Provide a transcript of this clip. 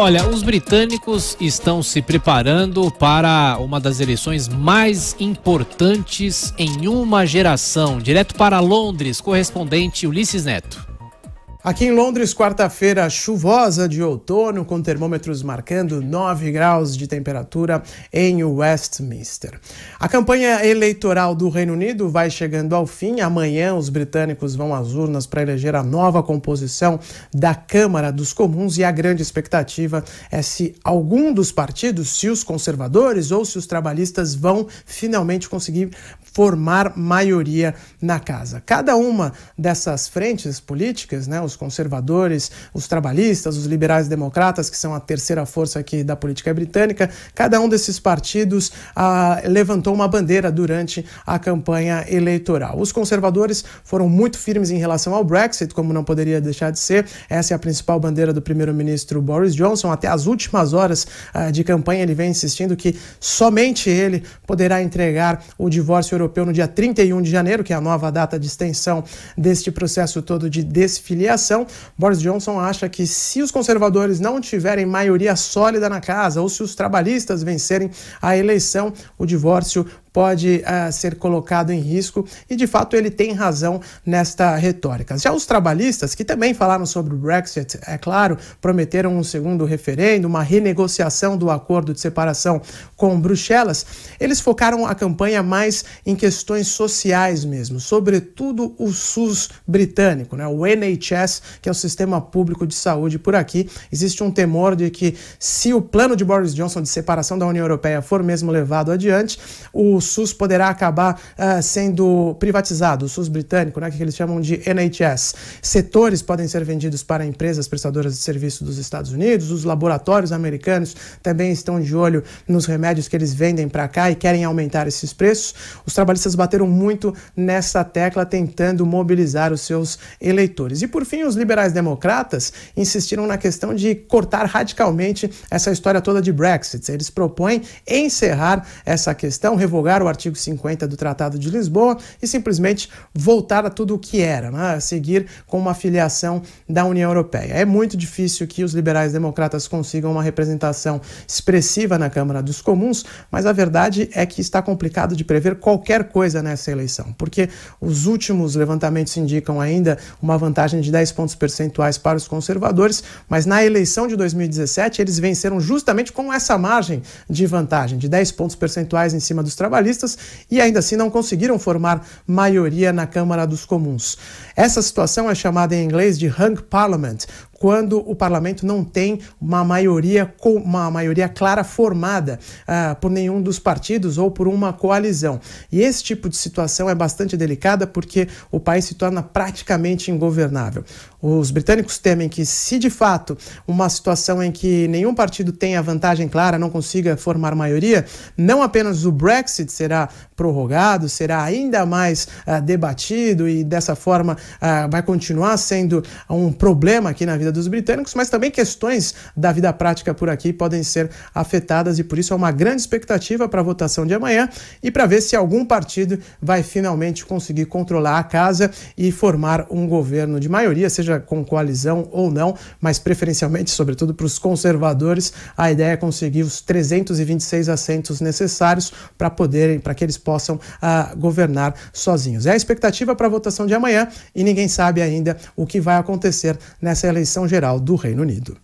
Olha, os britânicos estão se preparando para uma das eleições mais importantes em uma geração. Direto para Londres, correspondente Ulisses Neto. Aqui em Londres, quarta-feira chuvosa de outono, com termômetros marcando 9 graus de temperatura em Westminster. A campanha eleitoral do Reino Unido vai chegando ao fim. Amanhã, os britânicos vão às urnas para eleger a nova composição da Câmara dos Comuns e a grande expectativa é se algum dos partidos, se os conservadores ou se os trabalhistas, vão finalmente conseguir formar maioria na casa. Cada uma dessas frentes políticas, os conservadores, os trabalhistas, os liberais democratas, que são a terceira força aqui da política britânica, cada um desses partidos levantou uma bandeira durante a campanha eleitoral. Os conservadores foram muito firmes em relação ao Brexit, como não poderia deixar de ser. Essa é a principal bandeira do primeiro-ministro Boris Johnson. Até as últimas horas de campanha, ele vem insistindo que somente ele poderá entregar o divórcio europeu no dia 31 de janeiro, que é a nova data de extensão deste processo todo de desfiliação. Boris Johnson acha que se os conservadores não tiverem maioria sólida na casa ou se os trabalhistas vencerem a eleição, o divórcio pode ser colocado em risco e, de fato, ele tem razão nesta retórica. Já os trabalhistas, que também falaram sobre o Brexit, é claro, prometeram um segundo referendo, uma renegociação do acordo de separação com Bruxelas, eles focaram a campanha mais em questões sociais mesmo, sobretudo o SUS britânico, o NHS, que é o sistema público de saúde por aqui. Existe um temor de que, se o plano de Boris Johnson de separação da União Europeia for mesmo levado adiante, o SUS poderá acabar sendo privatizado, o SUS britânico, que eles chamam de NHS. Setores podem ser vendidos para empresas prestadoras de serviço dos Estados Unidos, os laboratórios americanos também estão de olho nos remédios que eles vendem para cá e querem aumentar esses preços. Os trabalhistas bateram muito nessa tecla, tentando mobilizar os seus eleitores. E, por fim, os liberais democratas insistiram na questão de cortar radicalmente essa história toda de Brexit. Eles propõem encerrar essa questão, revogar o artigo 50 do Tratado de Lisboa e simplesmente voltar a tudo o que era, seguir com uma filiação da União Europeia. É muito difícil que os liberais democratas consigam uma representação expressiva na Câmara dos Comuns, mas a verdade é que está complicado de prever qualquer coisa nessa eleição, porque os últimos levantamentos indicam ainda uma vantagem de 10 pontos percentuais para os conservadores, mas na eleição de 2017 eles venceram justamente com essa margem de vantagem, de 10 pontos percentuais em cima dos trabalhistas, e ainda assim não conseguiram formar maioria na Câmara dos Comuns. Essa situação é chamada em inglês de hung parliament, quando o parlamento não tem uma maioria clara formada por nenhum dos partidos ou por uma coalizão. E esse tipo de situação é bastante delicada porque o país se torna praticamente ingovernável. Os britânicos temem que, se de fato uma situação em que nenhum partido tenha vantagem clara, não consiga formar maioria, não apenas o Brexit será prorrogado, será ainda mais debatido e dessa forma vai continuar sendo um problema aqui na vida dos britânicos, mas também questões da vida prática por aqui podem ser afetadas e por isso é uma grande expectativa para a votação de amanhã e para ver se algum partido vai finalmente conseguir controlar a casa e formar um governo de maioria, seja com coalizão ou não, mas preferencialmente, sobretudo para os conservadores, a ideia é conseguir os 326 assentos necessários para que eles possam governar sozinhos. É a expectativa para a votação de amanhã e ninguém sabe ainda o que vai acontecer nessa eleição geral do Reino Unido.